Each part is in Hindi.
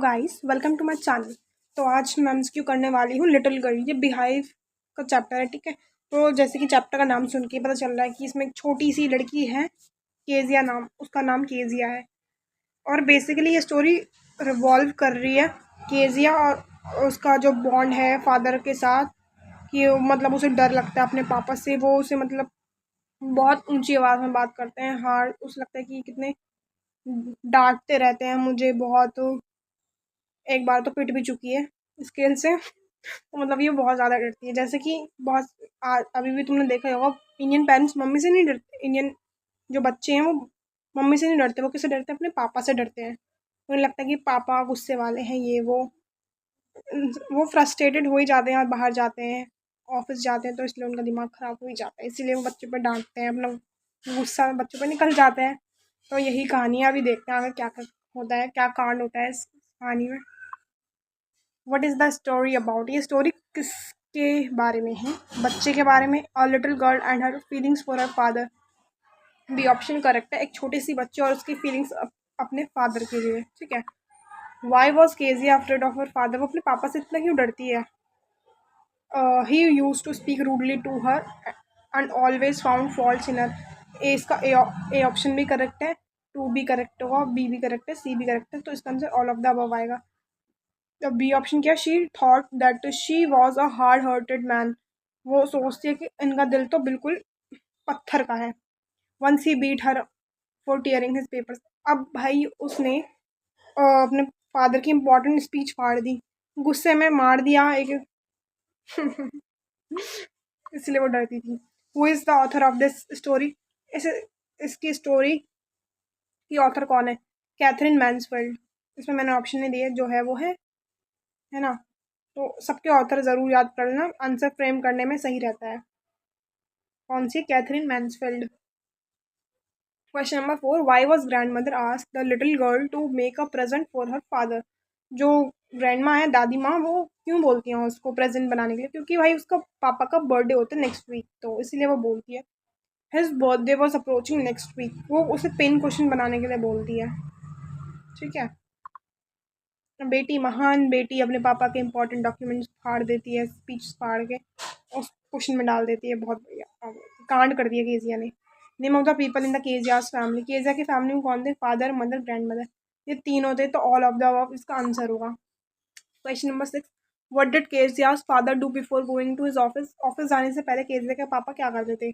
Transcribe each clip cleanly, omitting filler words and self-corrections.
Guys, welcome to my channel. तो आज मैं एमसीक्यू करने वाली हूँ लिटिल गर्ल। ये बिहाइव का चैप्टर है, ठीक है। तो जैसे कि चैप्टर का नाम सुन के पता चल रहा है कि इसमें एक छोटी सी लड़की है, केजिया नाम, उसका नाम केजिया है। और बेसिकली ये स्टोरी रिवॉल्व कर रही है केजिया और उसका जो बॉन्ड है फादर के साथ, कि मतलब उसे डर लगता है अपने पापा से। वो उसे मतलब बहुत ऊंची आवाज़ में बात करते हैं, हार्ड उसे लगता है कि कितने डांटते रहते हैं मुझे बहुत। एक बार तो पिट भी चुकी है स्केल से। तो मतलब ये बहुत ज़्यादा डरती है। जैसे कि बहुत अभी भी तुमने देखा ही होगा, इंडियन पेरेंट्स मम्मी से नहीं डरते। इंडियन जो बच्चे हैं वो मम्मी से नहीं डरते, वो किससे डरते हैं? अपने पापा से डरते हैं। उन्हें लगता है कि पापा गुस्से वाले हैं, ये वो फ्रस्ट्रेटेड हो ही जाते हैं और बाहर जाते हैं, ऑफिस जाते हैं, तो इसलिए उनका दिमाग ख़राब हो ही जाता है। इसीलिए वो बच्चों पर डांटते हैं, अपना गुस्सा बच्चों पर निकल जाते हैं। तो यही कहानियाँ अभी देखते हैं आगे क्या क्या होता है, क्या कांड होता है इस कहानी में। What is the story about? ये स्टोरी किसके बारे में है? बच्चे के बारे में। A little girl and her feelings for her father. B option correct है। एक छोटी सी बच्ची और उसकी फीलिंग्स अपने फादर के लिए, ठीक है। Why was Kezia afraid of her father? वो अपने पापा से इतना क्यों डरती है? He used to speak rudely to her and always found faults in her. A इसका ए ऑप्शन भी करेक्ट है, टू भी करेक्ट होगा, बी भी करेक्ट है, सी भी करेक्ट है। तो इसका answer all of the above आएगा। तो बी ऑप्शन क्या? She thought that she was a hard hearted man. वो सोचती है कि इनका दिल तो बिल्कुल पत्थर का है। Once he beat her for tearing his papers. अब भाई उसने अपने फादर की इम्पोर्टेंट स्पीच फाड़ दी, गुस्से में मार दिया एक। इसलिए वो डरती थी। Who is the author of this story? इस इसकी स्टोरी की ऑथर कौन है? Katherine Mansfield. इसमें मैंने ऑप्शन नहीं दिए, जो है वो है ना। तो सबके ऑथर ज़रूर याद कर लेना, आंसर फ्रेम करने में सही रहता है। कौन सी? Katherine Mansfield. Question number 4, why was grandmother asked the little girl to make a present for her father? जो ग्रैंड माँ है, दादी माँ, वो क्यों बोलती हैं उसको प्रेजेंट बनाने के लिए? क्योंकि भाई उसका पापा का बर्थडे होता है नेक्स्ट वीक, तो इसीलिए वो बोलती है। His birthday was approaching next week. वो उसे पिन क्वेश्चन बनाने के लिए बोलती है, ठीक है। बेटी, महान बेटी, अपने पापा के इंपॉर्टेंट डॉक्यूमेंट्स फाड़ देती है, स्पीच फाड़ के उस क्वेश्चन में डाल देती है। बहुत बढ़िया कांड कर दिया केजिया ने। Name of the people in the Kezia's family. Kezia की फैमिली में कौन थे? Father, mother, grandmother. ये तीनों थे, तो ऑल ऑफ द अबव इसका आंसर होगा। Question number 6, what did Kezia's father do before going to his office? Office जाने से पहले केजिया के पापा क्या करते थे?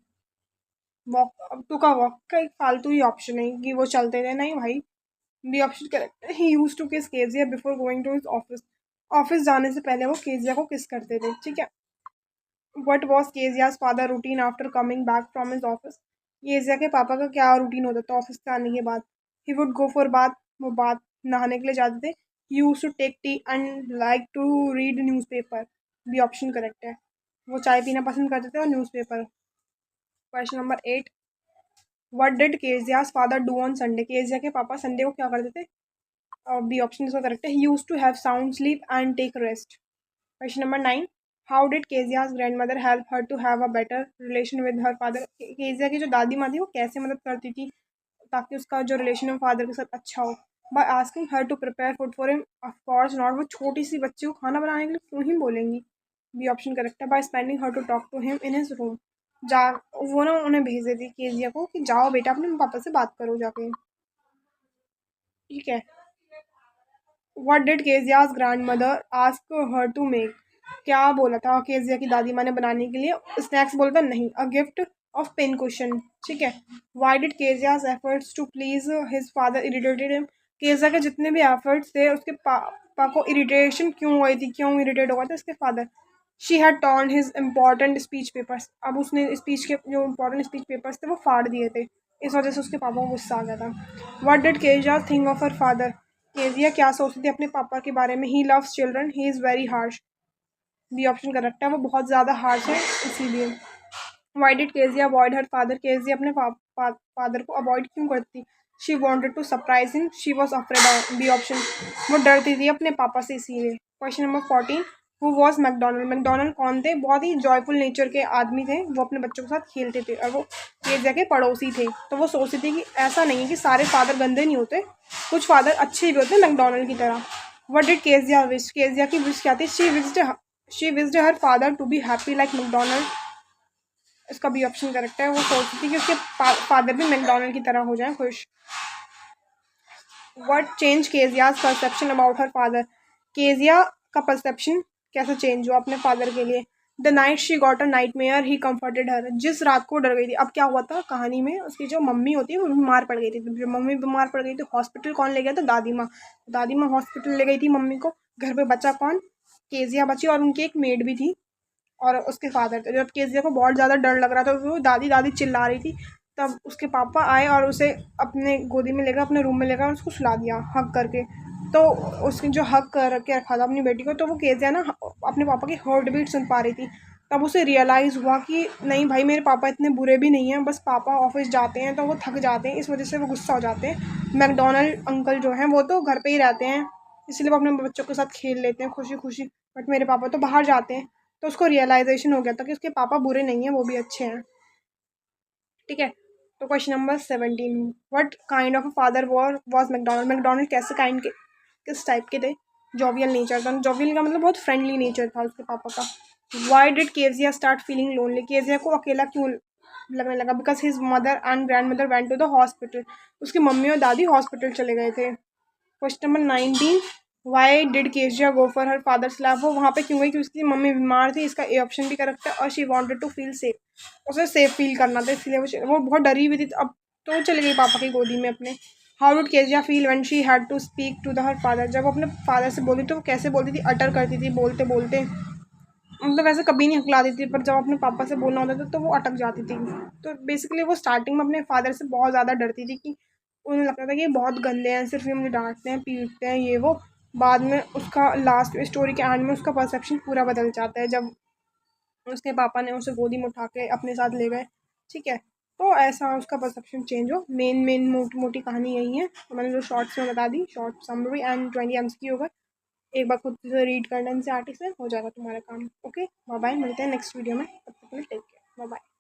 वॉक। अब तो का वॉक का एक फालतू ही ऑप्शन है कि वो चलते थे, नहीं भाई। बी ऑप्शन करेक्ट है। He used to kiss Kezia before going to his office. Office जाने से पहले वो केजिया को किस करते थे, ठीक है। What was Kezia's father routine after coming back from his office? Kezia के पापा का क्या रूटीन होता था ऑफिस से आने के बाद? He would go for bath. वो बाथ नहाने के लिए जाते थे। He used to take tea and like to read newspaper. B option correct है। वो चाय पीना पसंद करते थे और newspaper. Question number 8, what did Kezia's father do on Sunday? Kezia के पापा संडे को क्या करते थे? बी ऑप्शन इसका करेक्ट है। He used to have sound sleep and take rest. Question number 9, how did Kezia's grandmother help her to have a better relation with her father? Kezia की जो दादी माँ थी वो कैसे मदद करती थी ताकि उसका जो रिलेशन है फादर के साथ अच्छा हो? By asking her to prepare food for him. Of course not. वो छोटी सी बच्ची को खाना बनाने के लिए क्यों ही बोलेंगी? बी ऑप्शन करेक्ट है। By spending her to talk to him in his room. जा वो ना उन्हें भेज देती केजिया को कि जाओ बेटा अपने पापा से बात करो जाके, ठीक है। What did Kezia's grandmother ask her to make? क्या बोला था केजिया की दादी माँ ने बनाने के लिए? स्नैक्स बोला था? नहीं, a gift of pen question, ठीक है। Why did Kezia's efforts to please his father irritated him? Kezia के जितने भी एफर्ट्स थे उसके पापा को इरिटेशन क्यों हुई थी, क्यों इरिटेट हो गए थे उसके father? She had torn his important speech papers. अब उसने स्पीच के जो इम्पोर्टेंट स्पीच पेपर्स थे वो फाड़ दिए थे, इस वजह से उसके पापा को गुस्सा आ गया था। What did Kezia think of her father? Kezia क्या सोचती थी अपने पापा के बारे में? He loves children, he is very harsh. B option correct है, वो बहुत ज़्यादा हार्श है इसीलिए। Why did Kezia avoid her father? Kezia अपने फादर को अवॉइड क्यों करती? She wanted to surprise him, she was afraid of. B option, वो डरती थी अपने पापा से इसीलिए। Question number 14, who was McDonald? McDonald कौन थे? बहुत ही जॉयफुल नेचर के आदमी थे, वो अपने बच्चों के साथ खेलते थे और वो केजिया के पड़ोसी थे। तो वो सोचती थी कि ऐसा नहीं है कि सारे फादर गंदे नहीं होते, कुछ फादर अच्छे भी होते हैं मैकडोनल्ड की तरह। What did Kezia wish, Kezia की विश क्या थी? She wished her father to be happy like McDonald. इसका बी ऑप्शन करेक्ट है। वो सोचती थी कि उसके फादर भी मैकडोनल्ड की तरह हो जाए खुश। What change Kezia's perception about her father, Kezia का परसेप्शन कैसे चेंज हुआ अपने फादर के लिए? The night she got a nightmare he comforted her, जिस रात को डर गई थी। अब क्या हुआ था कहानी में, उसकी जो मम्मी होती है वो बीमार पड़ गई थी। जब मम्मी बीमार पड़ गई तो हॉस्पिटल कौन ले गया था? दादी माँ। दादी माँ हॉस्पिटल ले गई थी मम्मी को, घर पे बचा कौन? केजिया बची, और उनकी एक मेड भी थी और उसके फादर थे। जब केजिया को बहुत ज़्यादा डर लग रहा था, वो दादी दादी चिल्ला रही थी, तब उसके पापा आए और उसे अपने गोदी में लेकर अपने रूम में लेकर उसको सुला दिया हक करके। तो उसने जो हक कर के रखा था अपनी बेटी को, तो वो केजिया ना अपने पापा की हार्ट बीट सुन पा रही थी। तब उसे रियलाइज़ हुआ कि नहीं भाई, मेरे पापा इतने बुरे भी नहीं हैं, बस पापा ऑफिस जाते हैं तो वो थक जाते हैं, इस वजह से वो गुस्सा हो जाते हैं। मैकडोनल्ड अंकल जो हैं वो तो घर पे ही रहते हैं, इसलिए वो अपने बच्चों के साथ खेल लेते हैं खुशी खुशी, बट मेरे पापा तो बाहर जाते हैं। तो उसको रियलाइजेशन हो गया था कि उसके पापा बुरे नहीं हैं, वो भी अच्छे हैं। ठीक है। तो question number 17, what kind of a father was McDonald, McDonald कैसे काइंड के, किस टाइप के थे? जॉवियल नेचर था, जॉवियल का मतलब बहुत फ्रेंडली नेचर था उसके पापा का। Why did Kezia start feeling lonely, Kezia को अकेला क्यों लगने लगा? Because his mother and grandmother went to the hospital, उसकी मम्मी और दादी हॉस्पिटल चले गए थे। Question number 19, why did Kezia go for her father's lab, वो वहाँ पे क्यों गई? क्योंकि उसकी मम्मी बीमार थी, इसका ए ऑप्शन भी करेक्ट है। और she wanted to feel safe, उसे सेफ फील करना था, इसलिए वो बहुत डरी हुई थी। अब तो चली गई पापा की गोदी में अपने। How did Kezia feel when she had to speak to the her father, जब वो अपने फादर से बोली तो वो कैसे बोलती थी? अटर करती थी बोलते बोलते, मतलब वैसे कभी नहीं हकलाती थी, पर जब अपने पापा से बोलना होता था तो वो अटक जाती थी। तो बेसिकली वो स्टार्टिंग में अपने फादर से बहुत ज़्यादा डरती थी कि उन्हें लगता था कि ये बहुत गंदे हैं, सिर्फ ये मुझे डांटते हैं पीटते हैं ये वो। बाद में उसका लास्ट स्टोरी के एंड में उसका परसेप्शन पूरा बदल जाता है, जब उसके पापा ने उसे गोदी में उठा के अपने साथ ले गए। ठीक है। तो ऐसा उसका परसेप्शन चेंज हो। मेन मेन मोटी मोटी कहानी यही है, तो मैंने जो शॉर्ट्स में बता दी, शॉर्ट समरी एंड 20 एमसीक्यू होगा। एक बार खुद से रीड करना, इनसे आर्टिस्ट से हो जाएगा तुम्हारा काम। ओके, बाय बाय, मिलते हैं नेक्स्ट वीडियो में, तब तक के लिए टेक केयर, बाय बाय।